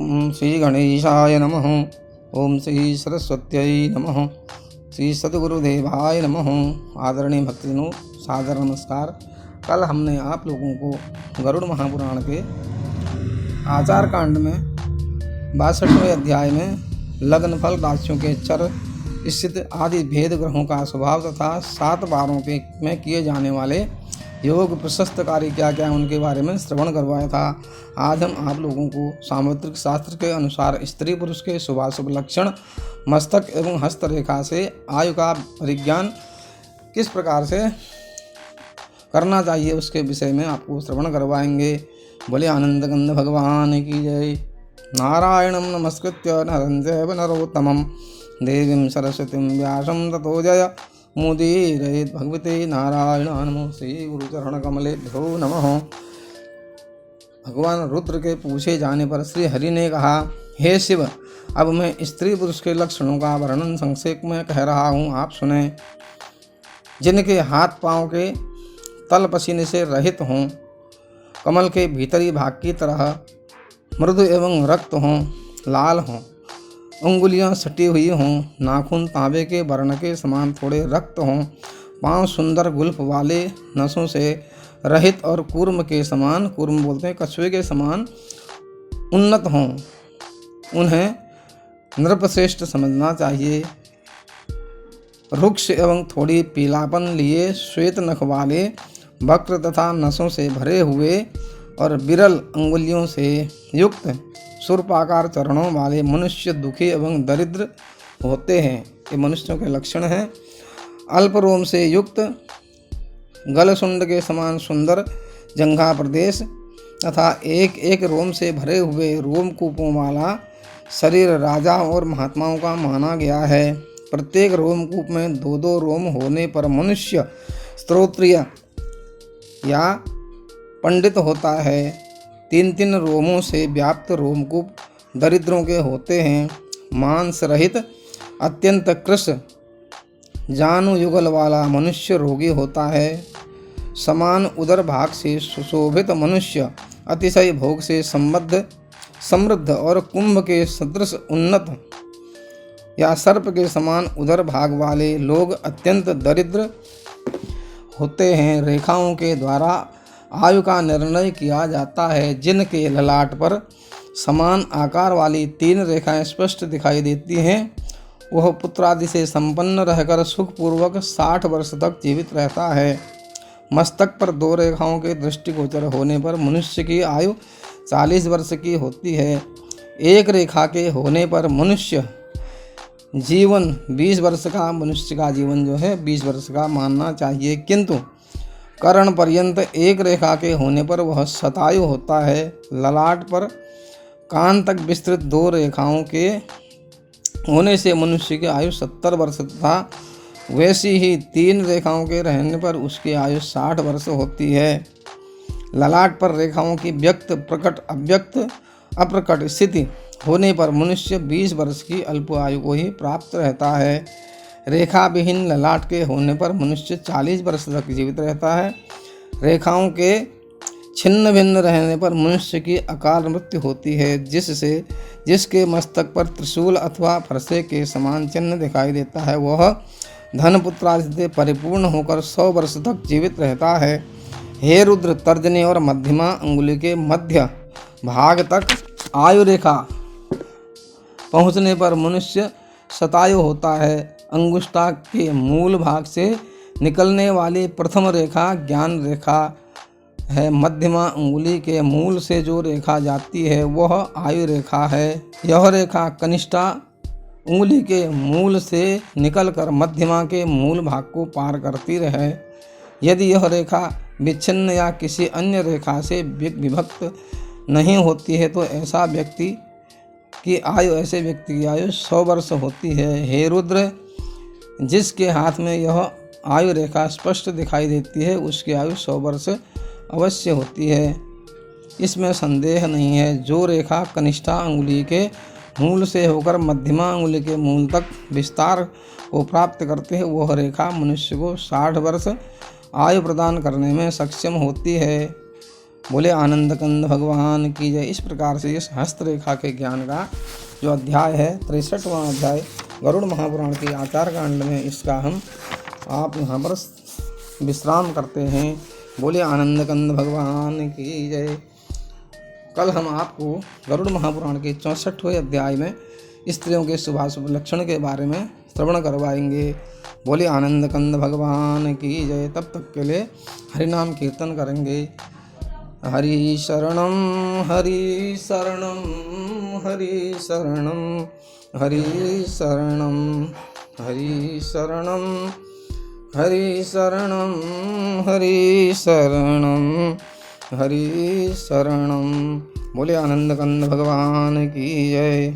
ओम श्री गणेशाय नमः। ओम श्री सरस्वत्यै नमः। श्री सद्गुरुदेवाय नमः। आदरणीय भक्तजनों, सादर नमस्कार। कल हमने आप लोगों को गरुड़ महापुराण के आचार कांड में 62वें अध्याय में लग्न फल राशियों के चर स्थित आदि भेद ग्रहों का स्वभाव तथा 7 वारों के में किए जाने वाले योग प्रशस्त कार्य क्या क्या उनके बारे में श्रवण करवाया था। आज हम आप लोगों को सामुद्रिक शास्त्र के अनुसार स्त्री पुरुष के शुभाशुभ लक्षण, मस्तक एवं हस्तरेखा से आयु का परिज्ञान किस प्रकार से करना चाहिए उसके विषय में आपको श्रवण करवाएंगे। बोले आनंद गंध भगवान की जय। नारायणं नमस्कृत्य नरं चैव नरोत्तमं देवीं सरस्वतीं व्यासं ततो जय मुदीरयेत्। भगवते नारायणाय नमः। श्री गुरुचरण कमलेभ्यो नमः। भगवान रुद्र के पूछे जाने पर श्री हरि ने कहा, हे शिव, अब मैं स्त्री पुरुष के लक्षणों का वर्णन संक्षेप में कह रहा हूँ, आप सुने। जिनके हाथ पांव के तल पसीने से रहित हों, कमल के भीतरी भाग की तरह मृदु एवं रक्त हों, लाल हों, उंगलियां सटी हुई हों, नाखून तांबे के वर्ण के समान थोड़े रक्त हों, पांव सुंदर गुल्फ वाले नसों से रहित और कूर्म के समान, कूर्म बोलते हैं कछुए के समान उन्नत हों, उन्हें नृपश्रेष्ठ समझना चाहिए। रुक्ष एवं थोड़ी पीलापन लिए श्वेत नख वाले, वक्र तथा नसों से भरे हुए और विरल अंगुलियों से युक्त सुरपाकार चरणों वाले मनुष्य दुखी एवं दरिद्र होते हैं। ये मनुष्यों के लक्षण हैं। अल्प रोम से युक्त, गलसुंड के समान सुंदर जंघा प्रदेश तथा एक एक रोम से भरे हुए रोमकूपों वाला शरीर राजा और महात्माओं का माना गया है। प्रत्येक रोमकूप में 2-2 रोम होने पर मनुष्य स्तोत्रीय या पंडित होता है। 3-3 रोमों से व्याप्त रोमकूप दरिद्रों के होते हैं। मांस रहित अत्यंत कृश जानु युगल वाला मनुष्य रोगी होता है। समान उदर भाग से सुशोभित मनुष्य अतिशय भोग से समृद्ध और कुंभ के सदृश उन्नत या सर्प के समान उदर भाग वाले लोग अत्यंत दरिद्र होते हैं। रेखाओं के द्वारा आयु का निर्णय किया जाता है। जिनके ललाट पर समान आकार वाली 3 रेखाएं स्पष्ट दिखाई देती हैं, वह पुत्र आदि से संपन्न रहकर सुखपूर्वक 60 वर्ष तक जीवित रहता है। मस्तक पर 2 रेखाओं के दृष्टिगोचर होने पर मनुष्य की आयु 40 वर्ष की होती है। एक रेखा के होने पर मनुष्य जीवन 20 वर्ष का, मनुष्य का जीवन जो है 20 वर्ष का मानना चाहिए, किंतु कर्ण पर्यंत एक रेखा के होने पर वह शतायु होता है। ललाट पर कान तक विस्तृत 2 रेखाओं के होने से मनुष्य की आयु 70 वर्ष तथा वैसी ही 3 रेखाओं के रहने पर उसकी आयु 60 वर्ष होती है। ललाट पर रेखाओं की व्यक्त, प्रकट, अव्यक्त, अप्रकट स्थिति होने पर मनुष्य 20 वर्ष की अल्प आयु को ही प्राप्त रहता है। रेखा विहीन ललाट के होने पर मनुष्य 40 वर्ष तक जीवित रहता है। रेखाओं के छिन्न भिन्न रहने पर मनुष्य की अकाल मृत्यु होती है। जिसके मस्तक पर त्रिशूल अथवा फरसे के समान चिन्ह दिखाई देता है, वह धन पुत्र आदि से परिपूर्ण होकर 100 वर्ष तक जीवित रहता है। हे रुद्र, तर्जनी और मध्यमा अंगुली के मध्य भाग तक आयु रेखा पहुँचने पर मनुष्य शतायु होता है। अंगुष्ठा के मूल भाग से निकलने वाली प्रथम रेखा ज्ञान रेखा है। मध्यमा अंगुली के मूल से जो रेखा जाती है वह आयु रेखा है। यह रेखा कनिष्ठा उंगली के मूल से निकलकर मध्यमा के मूल भाग को पार करती रहे। यदि यह रेखा विच्छिन्न या किसी अन्य रेखा से विभक्त नहीं होती है तो ऐसे व्यक्ति की आयु 100 वर्ष होती है। हे रुद्र, जिसके हाथ में यह आयु रेखा स्पष्ट दिखाई देती है उसकी आयु 100 वर्ष अवश्य होती है, इसमें संदेह नहीं है। जो रेखा कनिष्ठा अंगुली के मूल से होकर मध्यमा अंगुली के मूल तक विस्तार को प्राप्त करते हैं, वह रेखा मनुष्य को 60 वर्ष आयु प्रदान करने में सक्षम होती है। बोले आनंद कंद भगवान की जय। इस प्रकार से इस हस्तरेखा के ज्ञान का जो अध्याय है 63वां अध्याय गरुड़ महापुराण के आचार कांड में, इसका हम आप यहाँ पर विश्राम करते हैं। बोले आनंद कंद भगवान की जय। कल हम आपको गरुड़ महापुराण के 64वें अध्याय में स्त्रियों के शुभाशुभ लक्षण के बारे में श्रवण करवाएंगे। बोले आनंद कंद भगवान की जय। तब तक के लिए हरिनाम कीर्तन करेंगे। हरि शरणम हरि शरणम हरि शरणम हरि शरणम हरि शरणम हरि शरणम हरि शरणम हरि शरणम। बोले आनंद कंद भगवान की जय।